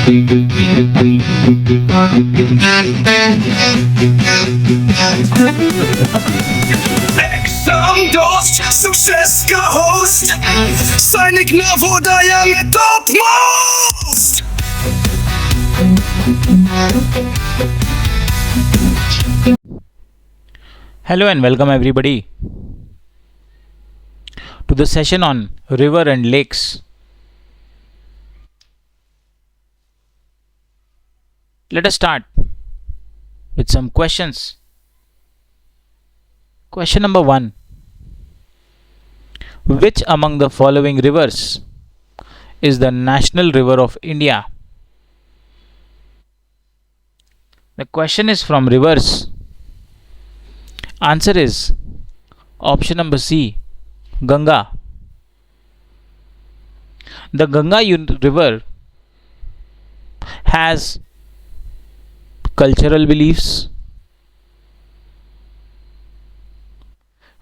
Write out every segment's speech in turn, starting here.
Exam dost, success का host, सैनिक नवोदय में top most. Hello and welcome everybody to the session on river and lakes. Let us start with some questions. Question number 1. Which among the following rivers is the national river of India? The question is from rivers. Answer is option number C, Ganga. The Ganga river has cultural beliefs,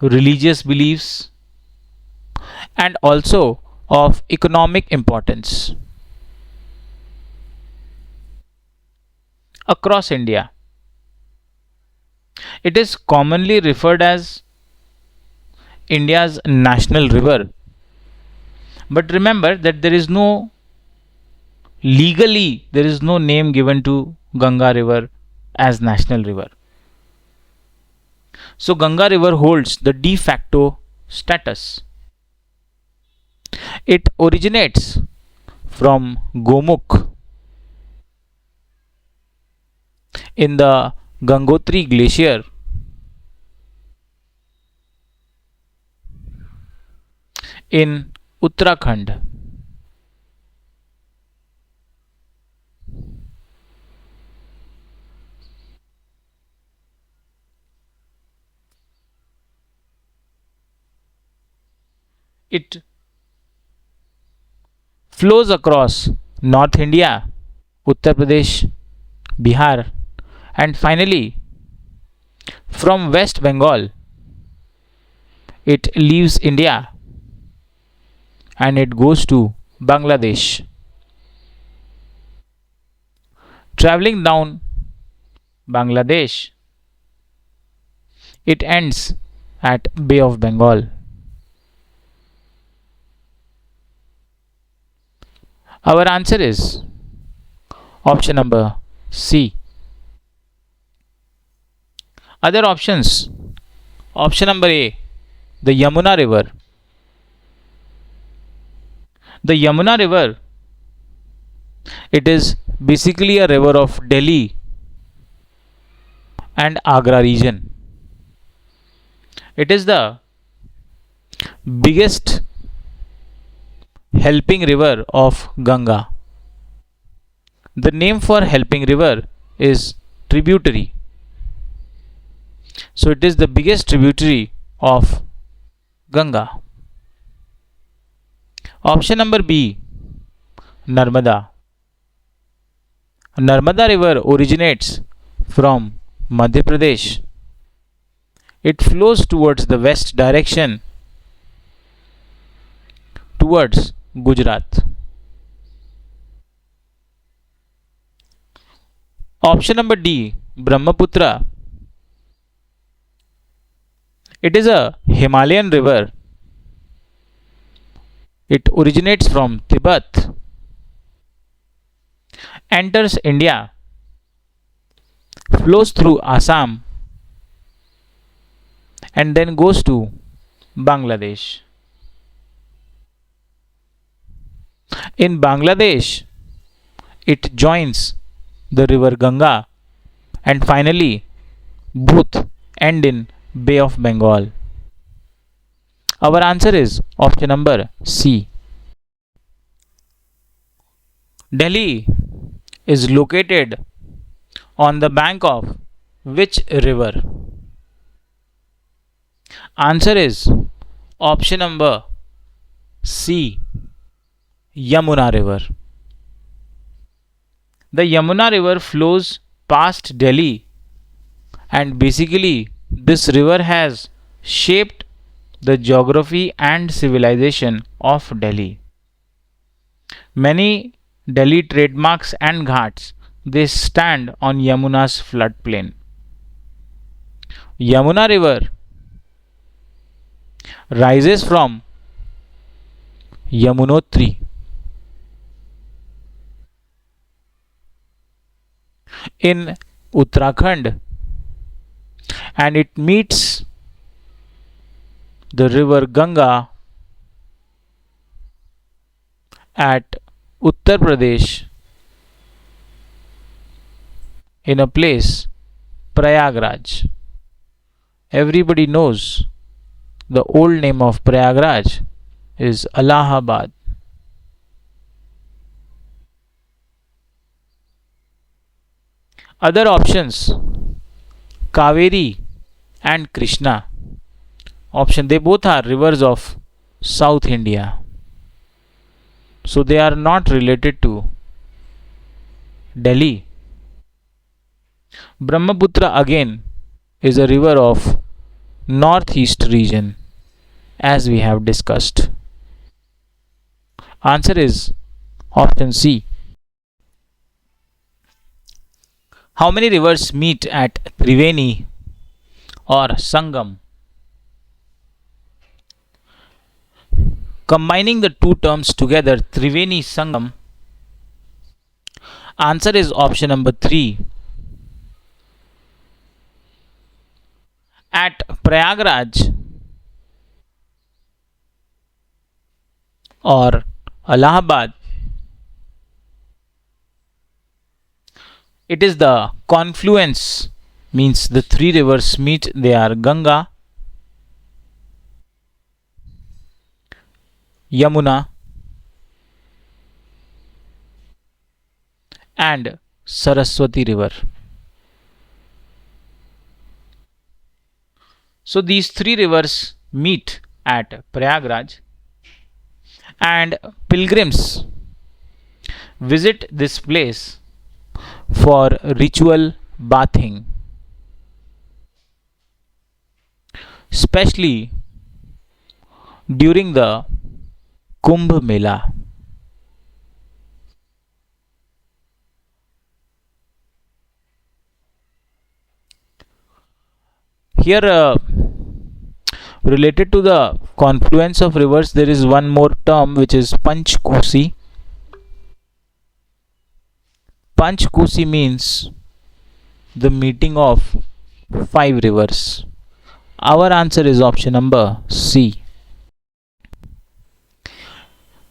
religious beliefs, and also of economic importance across India. It is commonly referred as India's national river. But remember that there is no name given to Ganga river as national river. So Ganga river holds the de facto status. It originates from Gomukh in the Gangotri glacier in Uttarakhand. It flows across North India, Uttar Pradesh, Bihar, and finally from West Bengal it leaves India and it goes to Bangladesh. Traveling down Bangladesh, it ends at Bay of Bengal. Our answer is option number C. Other options. Option number A, the Yamuna river. The Yamuna river, it is basically a river of Delhi and Agra region. It is the biggest helping river of Ganga. The name for helping river is tributary. So it is the biggest tributary of Ganga. Option number B, Narmada. Narmada river originates from Madhya Pradesh. It flows towards the west direction towards Gujarat. Option number D, Brahmaputra. It is a Himalayan river. It originates from Tibet, enters India, flows through Assam, and then goes to Bangladesh. In Bangladesh, it joins the river Ganga and finally both end in Bay of Bengal. Our answer is option number C. Delhi is located on the bank of which river? Answer is option number C, Yamuna river. The Yamuna river flows past Delhi and basically this river has shaped the geography and civilization of Delhi. Many Delhi trademarks and ghats, they stand on Yamuna's floodplain. Yamuna River rises from Yamunotri in Uttarakhand and it meets the river Ganga at Uttar Pradesh in a place Prayagraj. Everybody knows the old name of Prayagraj is Allahabad. Other options Kaveri and Krishna. Option, they both are rivers of South India. So they are not related to Delhi. Brahmaputra again is a river of northeast region as we have discussed. Answer is option C. How many rivers meet at Triveni or Sangam? Combining the two terms together, Triveni Sangam, answer is option number 3. At Prayagraj or Allahabad, it is the confluence, means the three rivers meet, they are Ganga, Yamuna and Saraswati river. So these three rivers meet at Prayagraj and pilgrims visit this place for ritual bathing, especially during the Kumbh Mela. Here, related to the confluence of rivers, there is one more term which is Panchkosi. Panchkosi means the meeting of 5 rivers. Our answer is option number C.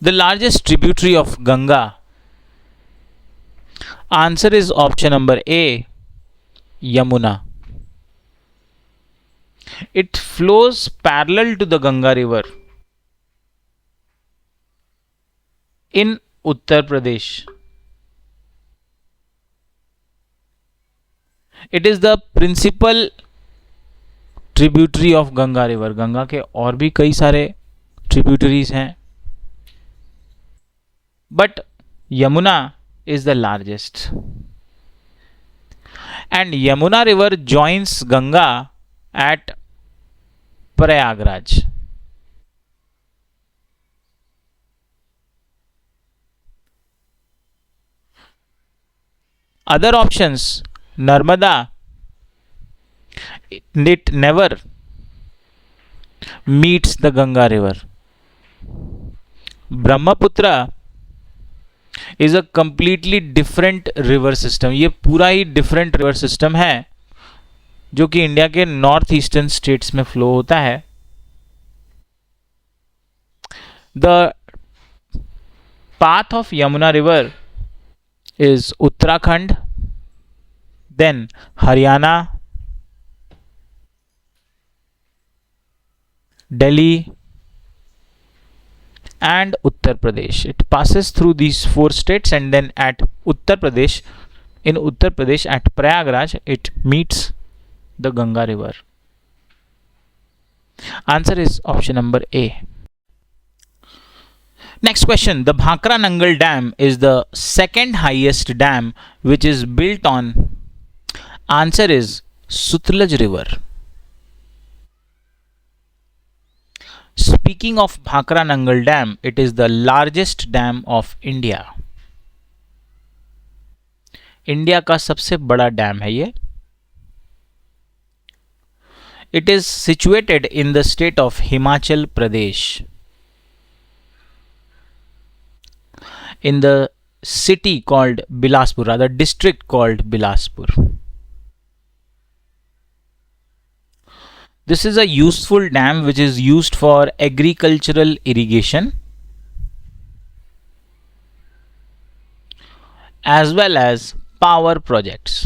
The largest tributary of Ganga. Answer is option number A, Yamuna. It flows parallel to the Ganga river in Uttar Pradesh. It is the principal tributary of Ganga river. Ganga के और भी कई सारे tributaries हैं, but Yamuna is the largest. And Yamuna river joins Ganga at Prayagraj. Other options, Narmada, it never meets the Ganga river. Brahmaputra is a completely different river system. ये पूरा ही different river system है जो कि India के north eastern states में flow होता है. The path of Yamuna river is Uttarakhand, then Haryana, Delhi and Uttar Pradesh. It passes through these 4 states and then at Uttar Pradesh, in Uttar Pradesh at Prayagraj, it meets the Ganga river. Answer is option number A. Next question. The Bhakra Nangal Dam is the second highest dam which is built on. Answer is Sutlej river. Speaking of Bhakra Nangal Dam, it is the largest dam of India. India का सबसे बड़ा dam है ये. It is situated in the state of Himachal Pradesh, in the city called Bilaspur, rather district called Bilaspur. This is a useful dam which is used for agricultural irrigation as well as power projects.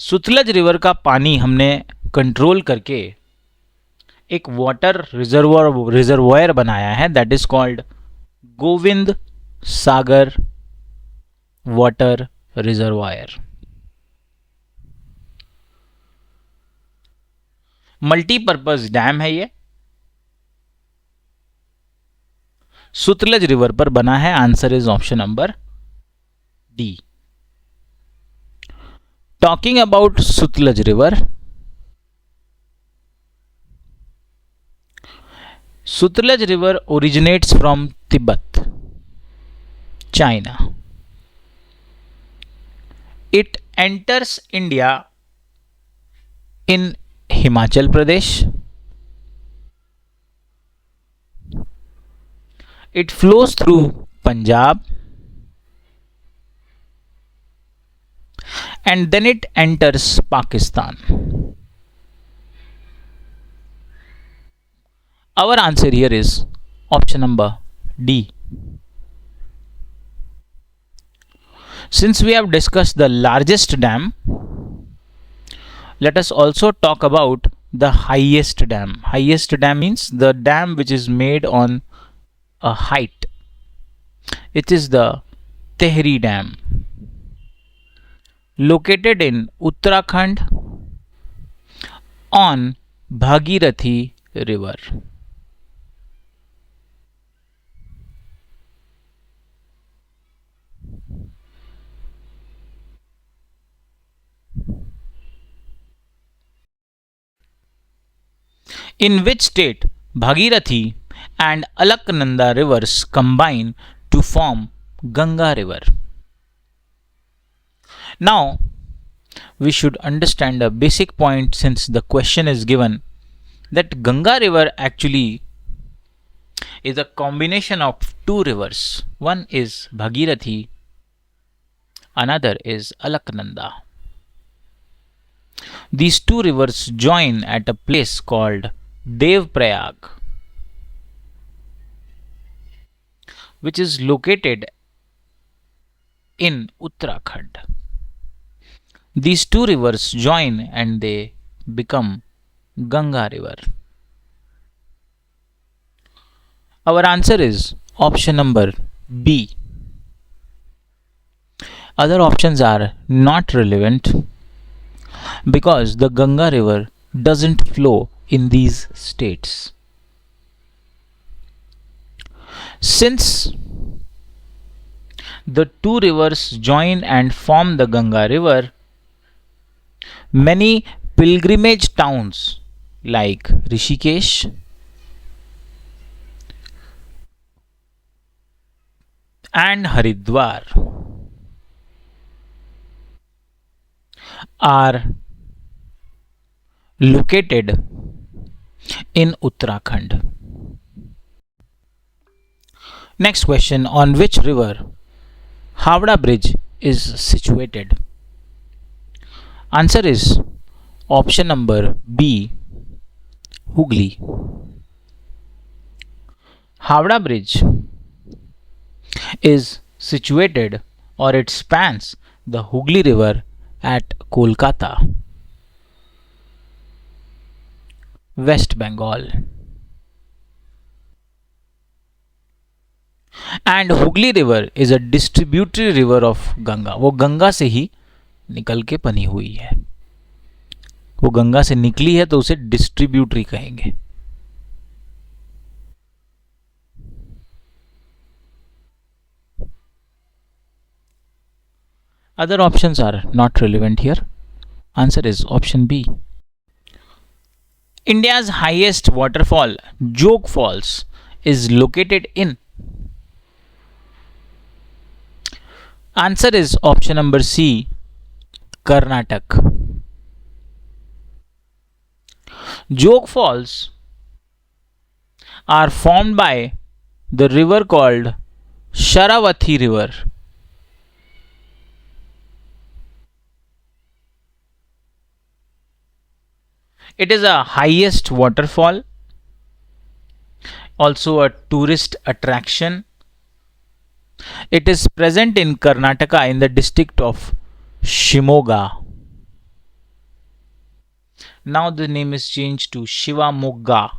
Sutlej river का पानी हमने control करके एक water reservoir बनाया है, that is called Govind Sagar water reservoir. Multipurpose dam है ये, Sutlej river पर बना है. Answer is option number D. Talking about Sutlej River, Sutlej River originates from Tibet, China. It enters India in Himachal Pradesh. It flows through Punjab and then it enters Pakistan. Our answer here is option number D. Since we have discussed the largest dam, let us also talk about the highest dam. Highest dam means the dam which is made on a height. It is the Tehri Dam, located in Uttarakhand on Bhagirathi River. In which state Bhagirathi and Alaknanda rivers combine to form Ganga River? Now, we should understand a basic point since the question is given that Ganga River actually is a combination of two rivers. One is Bhagirathi, another is Alaknanda. These two rivers join at a place called Devprayag, which is located in Uttarakhand. These two rivers join and they become Ganga River. Our answer is option number B. Other options are not relevant because the Ganga River doesn't flow in these states. Since the two rivers join and form the Ganga River, many pilgrimage towns like Rishikesh and Haridwar are located in Uttarakhand. Next question, on which river Howrah Bridge is situated? Answer is option number B, Hooghly. Howrah Bridge is situated or it spans the Hooghly River at Kolkata, West Bengal. And Hooghly River is a distributary river of Ganga. वो गंगा से ही निकल के बनी हुई है, वो गंगा से निकली है तो उसे डिस्ट्रीब्यूटरी कहेंगे. Other options are not relevant here. Answer is option B. India's highest waterfall, Jog Falls, is located in. Answer is option number C, Karnataka. Jog Falls are formed by the river called Sharavati River. It is a highest waterfall, also a tourist attraction. It is present in Karnataka in the district of Shimoga. Now the name is changed to Shivamogga.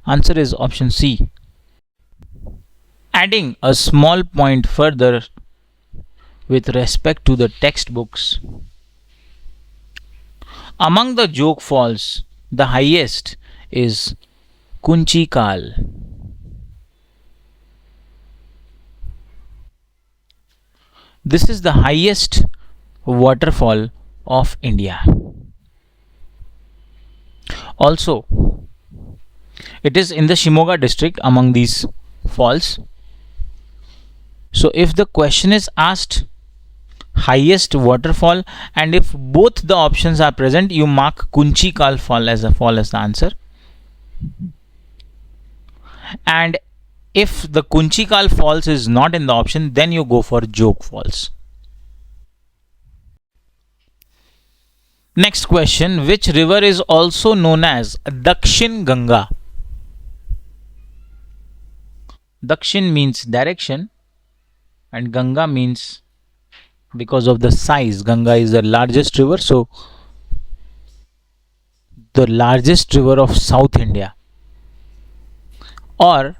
Answer is option C. Adding a small point further with respect to the textbooks. Among the Jog Falls, the highest is Kunchikal. This is the highest waterfall of India. Also, it is in the Shimoga district among these falls. So, if the question is asked highest waterfall and if both the options are present, you mark Kunchikal fall as the answer. And if the Kunchikal Falls is not in the option, then you go for Jog Falls. Next question, which river is also known as Dakshin Ganga? Dakshin means direction and Ganga means, because of the size, Ganga is the largest river, so the largest river of South India, or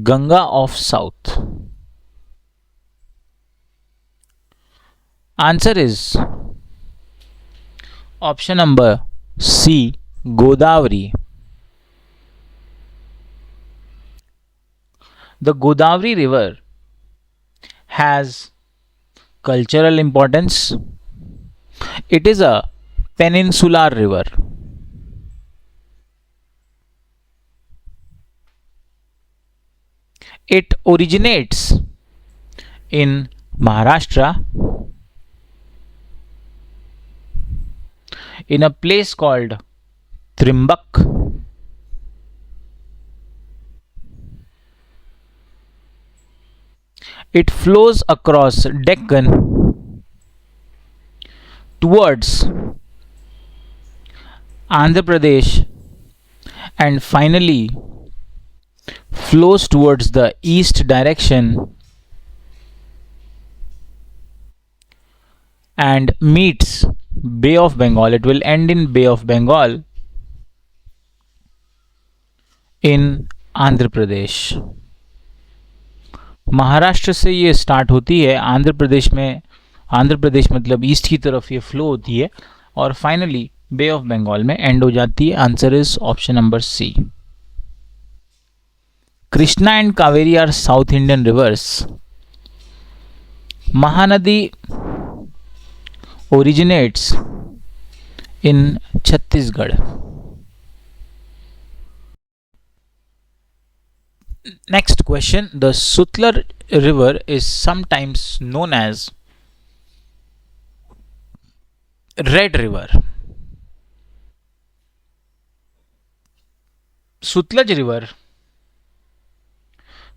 Ganga of South. Answer is option number C, Godavari. The Godavari river has cultural importance. It is a peninsular river. It originates in Maharashtra in a place called Trimbak. It flows across Deccan towards Andhra Pradesh and finally flows towards the east direction and meets Bay of Bengal. It will end in Bay of Bengal in Andhra Pradesh. Maharashtra से ये start होती है, आंध्र प्रदेश मतलब east की तरफ ये flow होती है और फाइनली बे ऑफ बंगाल में एंड हो जाती है. Answer is option number C. Krishna and Kaveri are south Indian rivers. Mahanadi originates in Chhattisgarh. Next question. The Sutlar river is sometimes known as Red River. Sutlej River,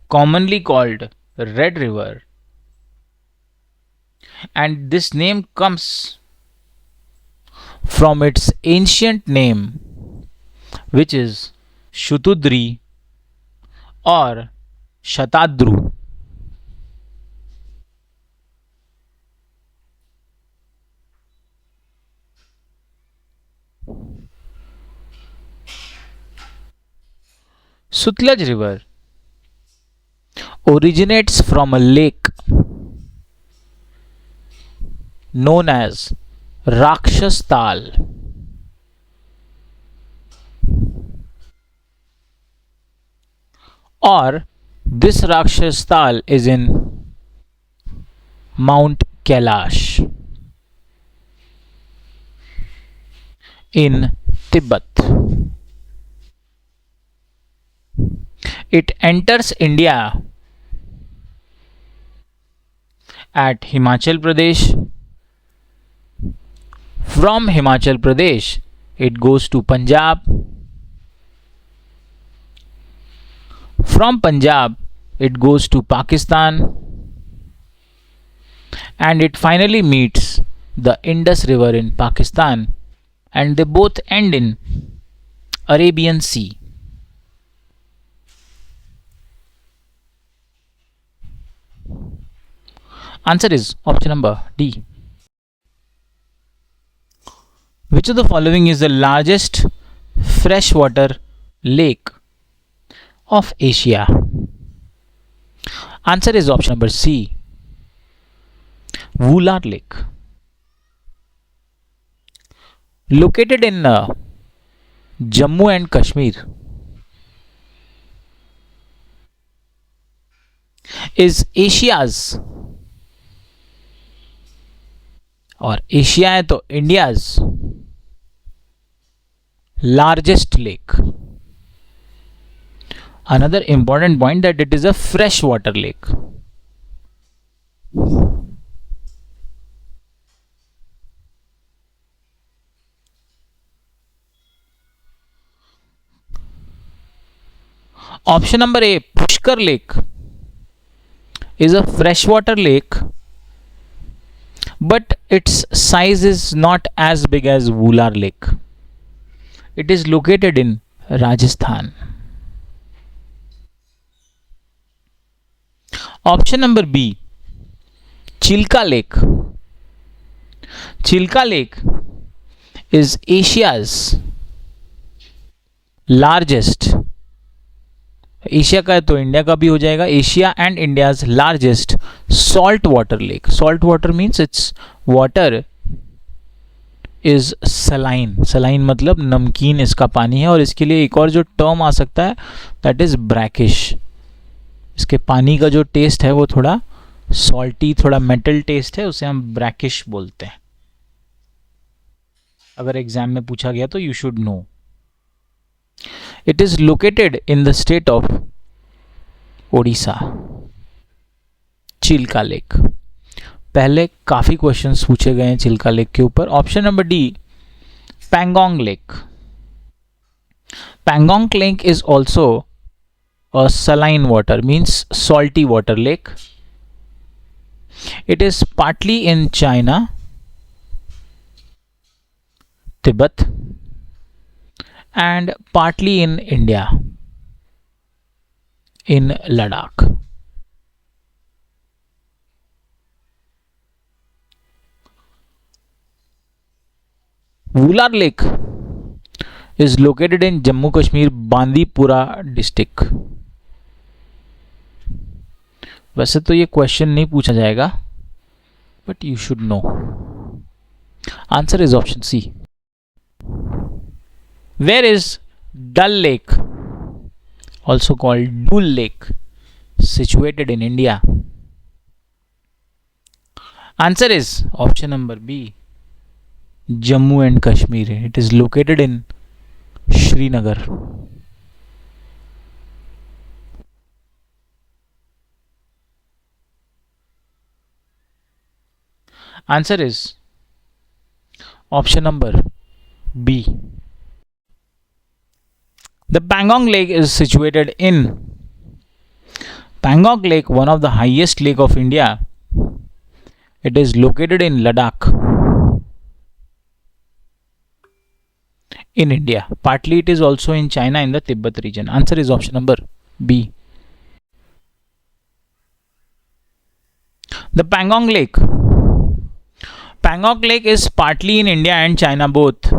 commonly called Red River, and this name comes from its ancient name, which is Shutudri or Shatadru. Sutlej River originates from a lake known as Rakshas Tal. Or this Rakshas Tal is in Mount Kailash in Tibet. It enters India at Himachal Pradesh. From Himachal Pradesh, it goes to Punjab. From Punjab, it goes to Pakistan. And it finally meets the Indus River in Pakistan, and they both end in Arabian Sea. Answer is option number D. Which of the following is the largest freshwater lake of Asia? Answer is option number C. Wular Lake. Located in Jammu and Kashmir, is Asia's, और Asia है तो India's largest lake. Another important point that it is a freshwater lake. Option number A, Pushkar Lake is a freshwater lake, but its size is not as big as Wular Lake. It is located in Rajasthan. Option number B, Chilka Lake. Chilka Lake is Asia's largest, Asia का है तो India का भी हो जाएगा, Asia and India's largest salt water lake. Salt water means it's water is saline. Saline मतलब नमकीन इसका पानी है, और इसके लिए एक और जो टर्म आ सकता है दैट इज ब्रैकिश. इसके पानी का जो टेस्ट है वो थोड़ा सॉल्टी, थोड़ा मेटल टेस्ट है, उसे हम ब्रैकिश बोलते हैं. अगर एग्जाम में पूछा गया तो you should know. It is located in the state of Odisha. Chilka lake. पहले काफी क्वेश्चंस पूछे गए हैं चिल्का लेक के ऊपर. Option number D, Pangong lake. Pangong lake is also a saline water, means salty water lake. It is partly in China, Tibet, and partly in India, in Ladakh. Wular Lake is located in Jammu Kashmir, Bandipora district. वैसे तो ये question नहीं पूछा जाएगा, but you should know. Answer is option C. Where is Dal Lake, also called Dul Lake, situated in India? Answer is option number B, Jammu and Kashmir. It is located in Srinagar. Answer is option number B. The Pangong Lake is situated in Pangong Lake, one of the highest lake of India. It is located in Ladakh, in India. Partly it is also in China, in the Tibet region. Answer is option number B. The Pangong Lake. Pangong Lake is partly in India and China both.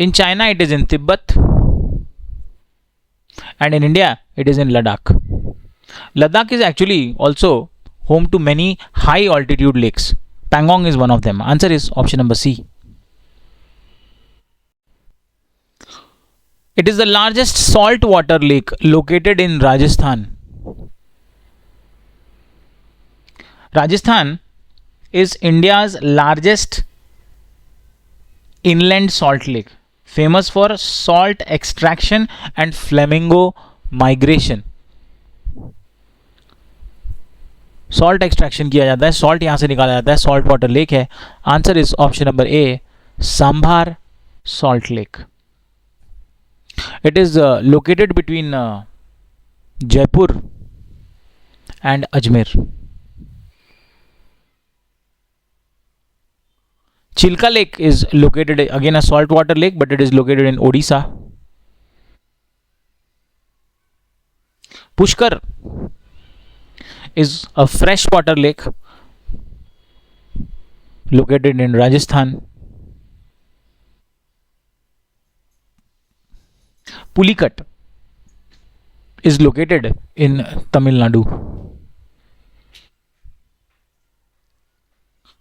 In China, it is in Tibet, and in India, it is in Ladakh. Ladakh is actually also home to many high altitude lakes. Pangong is one of them. Answer is option number C. It is the largest saltwater lake located in Rajasthan. Rajasthan is India's largest inland salt lake, famous for salt extraction and flamingo migration. Salt extraction किया जाता है, salt यहाँ से निकाला जाता है, salt water lake है. Answer is option number A, Sambhar salt lake. It is located between Jaipur and Ajmer. Chilka Lake is located, again a saltwater lake, but it is located in Odisha. Pushkar is a freshwater lake located in Rajasthan. Pulicat is located in Tamil Nadu.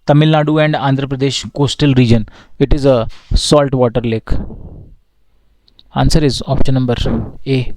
Tamil Nadu and Andhra Pradesh coastal region. It is a saltwater lake. Answer is option number A,